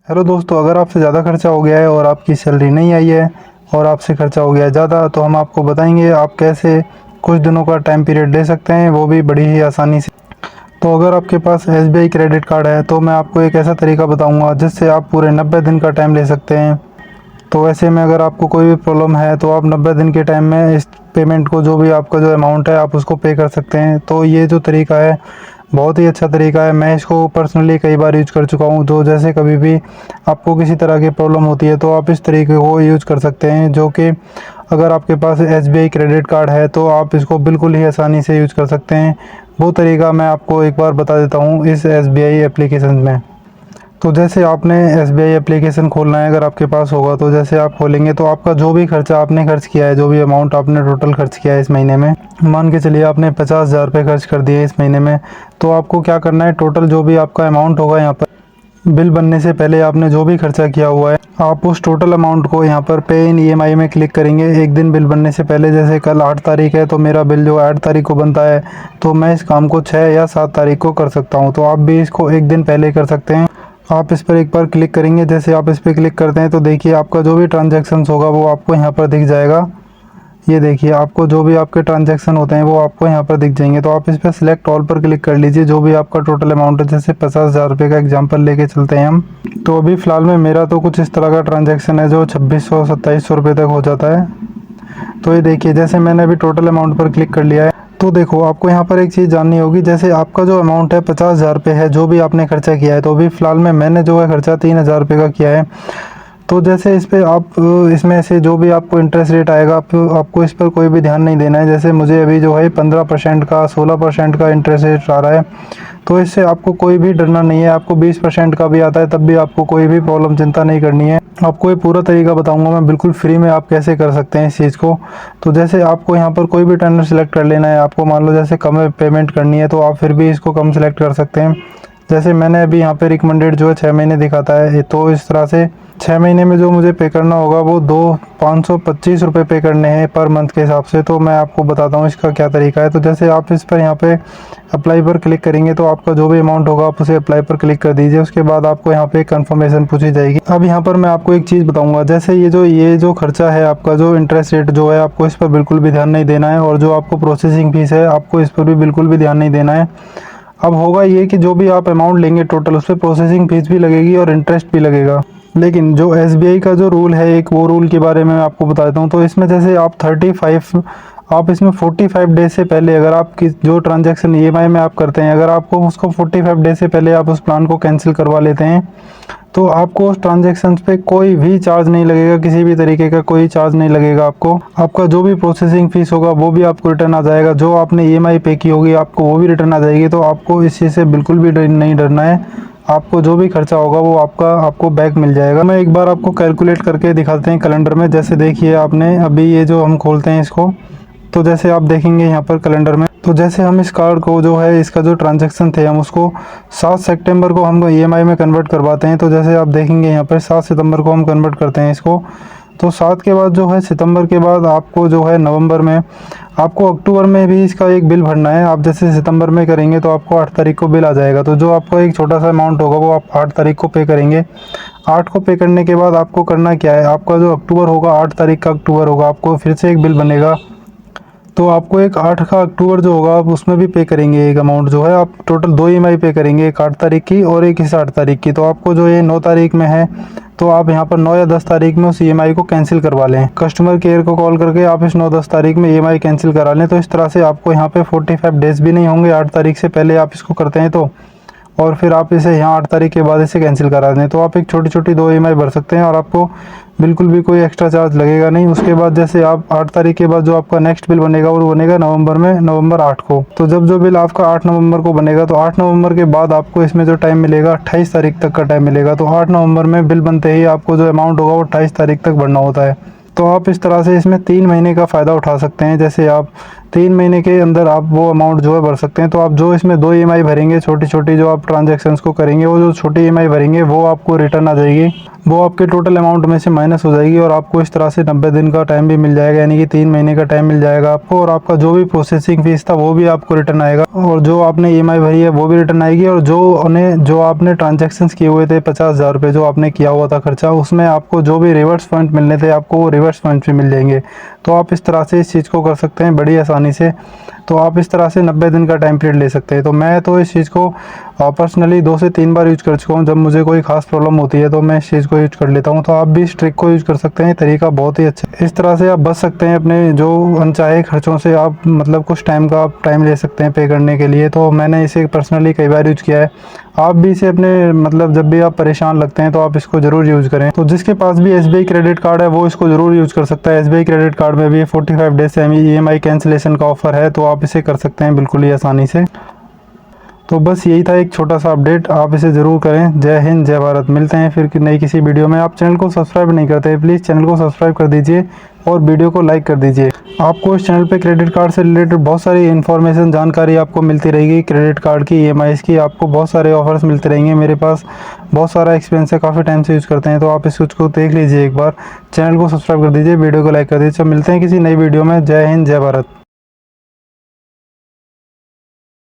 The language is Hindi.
हेलो दोस्तों, अगर आपसे ज़्यादा खर्चा हो गया है और आपकी सैलरी नहीं आई है और आपसे खर्चा हो गया है ज़्यादा, तो हम आपको बताएंगे आप कैसे कुछ दिनों का टाइम पीरियड ले सकते हैं, वो भी बड़ी ही आसानी से। तो अगर आपके पास एसबीआई क्रेडिट कार्ड है तो मैं आपको एक ऐसा तरीका बताऊंगा जिससे आप पूरे 90 दिन का टाइम ले सकते हैं। तो ऐसे में अगर आपको कोई भी प्रॉब्लम है तो आप 90 दिन के टाइम में इस पेमेंट को, जो भी आपका जो अमाउंट है, आप उसको पे कर सकते हैं। तो ये जो तरीका है बहुत ही अच्छा तरीका है। मैं इसको पर्सनली कई बार यूज कर चुका हूँ। तो जैसे कभी भी आपको किसी तरह की प्रॉब्लम होती है तो आप इस तरीके को यूज कर सकते हैं, जो कि अगर आपके पास एसबीआई क्रेडिट कार्ड है तो आप इसको बिल्कुल ही आसानी से यूज कर सकते हैं। वो तरीका मैं आपको एक बार बता देता हूँ इस एसबीआई एप्लीकेशन में। तो जैसे आपने एसबीआई एप्लीकेशन खोलना है, अगर आपके पास होगा तो जैसे आप खोलेंगे तो आपका जो भी खर्चा आपने खर्च किया है, जो भी अमाउंट आपने टोटल खर्च किया है इस महीने में, मान के चलिए आपने 50,000 रुपये खर्च कर दिए इस महीने में, तो आपको क्या करना है, टोटल जो भी आपका अमाउंट होगा यहाँ पर बिल बनने से पहले आपने जो भी खर्चा किया हुआ है, आप उस टोटल अमाउंट को यहाँ पर पे इन ईएमआई में क्लिक करेंगे एक दिन बिल बनने से पहले। जैसे कल 8 तारीख है तो मेरा बिल जो 8 तारीख को बनता है, तो मैं इस काम को 6 या 7 तारीख को कर सकता हूँ। तो आप भी इसको एक दिन पहले कर सकते हैं। आप इस पर एक बार क्लिक करेंगे। जैसे आप इस पर क्लिक करते हैं तो देखिए आपका जो भी ट्रांजैक्शंस होगा वो आपको यहाँ पर दिख जाएगा। ये देखिए आपको जो भी आपके ट्रांजैक्शन होते हैं वो आपको यहाँ पर दिख जाएंगे। तो आप इस पर सिलेक्ट ऑल पर क्लिक कर लीजिए। जो भी आपका टोटल अमाउंट है, जैसे 50,000 रुपये का एग्जांपल लेके चलते हैं हम, तो अभी फ़िलहाल में मेरा तो कुछ इस तरह का ट्रांजैक्शन है जो 2600-2700 रुपये तक हो जाता है। तो ये देखिए जैसे मैंने अभी टोटल अमाउंट पर क्लिक कर लिया है, तो देखो आपको यहाँ पर एक चीज़ जाननी होगी। जैसे आपका जो अमाउंट है 50,000 रुपये है, जो भी आपने खर्चा किया है, तो अभी फ़िलहाल में मैंने जो है खर्चा 3,000 रुपये का किया है। तो जैसे इस पे आप इसमें से जो भी आपको इंटरेस्ट रेट आएगा, आपको इस पर कोई भी ध्यान नहीं देना है। जैसे मुझे अभी जो है 15% का, 16% का इंटरेस्ट रेट आ रहा है, तो इससे आपको कोई भी डरना नहीं है। आपको 20% का भी आता है तब भी आपको कोई भी प्रॉब्लम, चिंता नहीं करनी है। आपको ये पूरा तरीका बताऊंगा मैं बिल्कुल फ्री में, आप कैसे कर सकते हैं इस चीज़ को। तो जैसे आपको यहाँ पर कोई भी टेंडर सेलेक्ट कर लेना है। आपको मान लो जैसे कम पेमेंट करनी है तो आप फिर भी इसको कम सेलेक्ट कर सकते हैं। जैसे मैंने अभी यहाँ पे रिकमेंडेड जो है 6 महीने दिखाता है, तो इस तरह से 6 महीने में जो मुझे पे करना होगा वो 525 रुपये पे करने हैं पर मंथ के हिसाब से। तो मैं आपको बताता हूँ इसका क्या तरीका है। तो जैसे आप इस पर यहाँ पे अप्लाई पर क्लिक करेंगे तो आपका जो भी अमाउंट होगा आप उसे अप्लाई पर क्लिक कर दीजिए। उसके बाद आपको यहाँ पे कंफर्मेशन पूछी जाएगी। अब यहाँ पर मैं आपको एक चीज़ बताऊँगा। जैसे ये जो खर्चा है आपका, जो इंटरेस्ट रेट जो है, आपको इस पर बिल्कुल भी ध्यान नहीं देना है। और जो आपको प्रोसेसिंग फ़ीस है, आपको इस पर भी बिल्कुल भी ध्यान नहीं देना है। अब होगा ये कि जो भी आप अमाउंट लेंगे टोटल, उस पर प्रोसेसिंग फ़ीस भी लगेगी और इंटरेस्ट भी लगेगा। लेकिन जो एसबीआई का जो रूल है, एक वो रूल के बारे में मैं आपको बता देता हूँ। तो इसमें जैसे आप इसमें 45 डेज से पहले, अगर आप जो ट्रांजैक्शन ईएमआई में आप करते हैं, अगर आपको उसको 45 डेज से पहले आप उस प्लान को कैंसिल करवा लेते हैं, तो आपको उस ट्रांजैक्शंस पे कोई भी चार्ज नहीं लगेगा। किसी भी तरीके का कोई चार्ज नहीं लगेगा आपको। आपका जो भी प्रोसेसिंग फ़ीस होगा वो भी आपको रिटर्न आ जाएगा। जो आपने ईएमआई पे की होगी आपको वो भी रिटर्न आ जाएगी। तो आपको इस चीज़ से बिल्कुल भी नहीं डरना है। आपको जो भी खर्चा होगा वो आपको बैक मिल जाएगा। मैं एक बार आपको कैलकुलेट करके दिखाते हैं कैलेंडर में। जैसे देखिए आपने अभी ये जो हम खोलते हैं इसको, तो जैसे आप देखेंगे यहाँ पर कैलेंडर में, तो जैसे हम इस कार्ड को जो है, इसका जो ट्रांजैक्शन थे, हम उसको 7 सितंबर को हम ईएमआई में कन्वर्ट करवाते हैं। तो जैसे आप देखेंगे यहाँ पर 7 सितंबर को हम कन्वर्ट करते हैं इसको। तो 7 के बाद जो है सितंबर के बाद आपको जो है नवंबर में, आपको अक्टूबर में भी इसका एक बिल भरना है। आप जैसे सितंबर में करेंगे तो आपको 8 तारीख को बिल आ जाएगा। तो जो आपका एक छोटा सा अमाउंट होगा वो आप 8 तारीख को पे करेंगे। 8 को पे करने के बाद आपको करना क्या है, आपका जो अक्टूबर होगा, 8 तारीख का अक्टूबर होगा, आपको फिर से एक बिल बनेगा। तो आपको एक 8 का अक्टूबर जो होगा आप उसमें भी पे करेंगे एक अमाउंट जो है। आप टोटल 2 ईएमआई पे करेंगे, एक 8 तारीख की और एक इस 8 तारीख की। तो आपको जो ये 9 तारीख में है, तो आप यहाँ पर 9 या 10 तारीख में उस ईएमआई को कैंसिल करवा लें। कस्टमर केयर को कॉल करके आप इस 9-10 तारीख में ईएमआई कैंसिल करा लें। तो इस तरह से आपको यहाँ पे 45 डेज़ भी नहीं होंगे 8 तारीख से पहले आप इसको करते हैं तो, और फिर आप इसे यहाँ 8 तारीख के बाद इसे कैंसिल करा दें। तो आप एक छोटी 2 ईएमआई भर सकते हैं और आपको बिल्कुल भी कोई एक्स्ट्रा चार्ज लगेगा नहीं। उसके बाद जैसे आप 8 तारीख के बाद जो आपका नेक्स्ट बिल बनेगा वो बनेगा नवंबर में, नवंबर 8 को। तो जब जो बिल आपका 8 नवंबर को बनेगा, तो 8 नवंबर के बाद आपको इसमें जो टाइम मिलेगा 28 तारीख तक का टाइम मिलेगा। तो 8 नवंबर में बिल बनते ही आपको जो अमाउंट होगा वो 28 तारीख तक भरना होता है। तो आप इस तरह से इसमें 3 महीने का फ़ायदा उठा सकते हैं। जैसे आप 3 महीने के अंदर आप वो अमाउंट जो है भर सकते हैं। तो आप जो इसमें 2 ईएमआई भरेंगे, छोटी छोटी जो आप ट्रांजैक्शंस को करेंगे, वो जो छोटी ईएमआई भरेंगे वो आपको रिटर्न आ जाएगी, वो आपके टोटल अमाउंट में से माइनस हो जाएगी और आपको इस तरह से 90 दिन का टाइम भी मिल जाएगा, यानी कि 3 महीने का टाइम मिल जाएगा आपको। और आपका जो भी प्रोसेसिंग फीस था वो भी आपको रिटर्न आएगा, और जो आपने ईएमआई भरी है वो भी रिटर्न आएगी, और जो आपने ट्रांजैक्शंस किए हुए थे 50,000 रुपये जो आपने किया हुआ था खर्चा, उसमें आपको जो भी रिवर्स फंड मिलने थे आपको वो रिवर्स फंड भी मिल जाएंगे। तो आप इस तरह से इस चीज़ को कर सकते हैं बड़ी आसानी से। तो आप इस तरह से 90 दिन का टाइम पीरियड ले सकते हैं। तो मैं तो इस चीज़ को पर्सनली 2 से 3 बार यूज कर चुका हूँ। जब मुझे कोई खास प्रॉब्लम होती है तो मैं इस चीज़ को यूज कर लेता हूँ। तो आप भी इस ट्रिक को यूज कर सकते हैं, तरीका बहुत ही अच्छा है। इस तरह से आप बच सकते हैं अपने जो अनचाहे खर्चों से। आप मतलब कुछ टाइम का आप टाइम ले सकते हैं पे करने के लिए। तो मैंने इसे पर्सनली कई बार यूज किया है। आप भी इसे अपने मतलब जब भी आप परेशान लगते हैं तो आप इसको ज़रूर यूज़ करें। तो जिसके पास भी एसबीआई क्रेडिट कार्ड है वो इसको ज़रूर यूज़ कर सकता है। एसबीआई क्रेडिट कार्ड में भी 45 डेज से ईएमआई कैंसिलेशन का ऑफर है, तो आप इसे कर सकते हैं बिल्कुल ही आसानी से। तो बस यही था एक छोटा सा अपडेट, आप इसे ज़रूर करें। जय हिंद, जय भारत। मिलते हैं फिर नई किसी वीडियो में। आप चैनल को सब्सक्राइब नहीं करते हैं, प्लीज़ चैनल को सब्सक्राइब कर दीजिए और वीडियो को लाइक कर दीजिए। आपको इस चैनल पे क्रेडिट कार्ड से रिलेटेड बहुत सारी इन्फॉर्मेशन, जानकारी आपको मिलती रहेगी। क्रेडिट कार्ड की, ईएमआईज़ की, आपको बहुत सारे ऑफर्स मिलते रहेंगे। मेरे पास बहुत सारा एक्सपीरियंस है, काफ़ी टाइम से यूज़ करते हैं। तो आप इस चीज़ को देख लीजिए एक बार, चैनल को सब्सक्राइब कर दीजिए, वीडियो को लाइक कर दीजिए। मिलते हैं किसी नई वीडियो में। जय हिंद, जय भारत।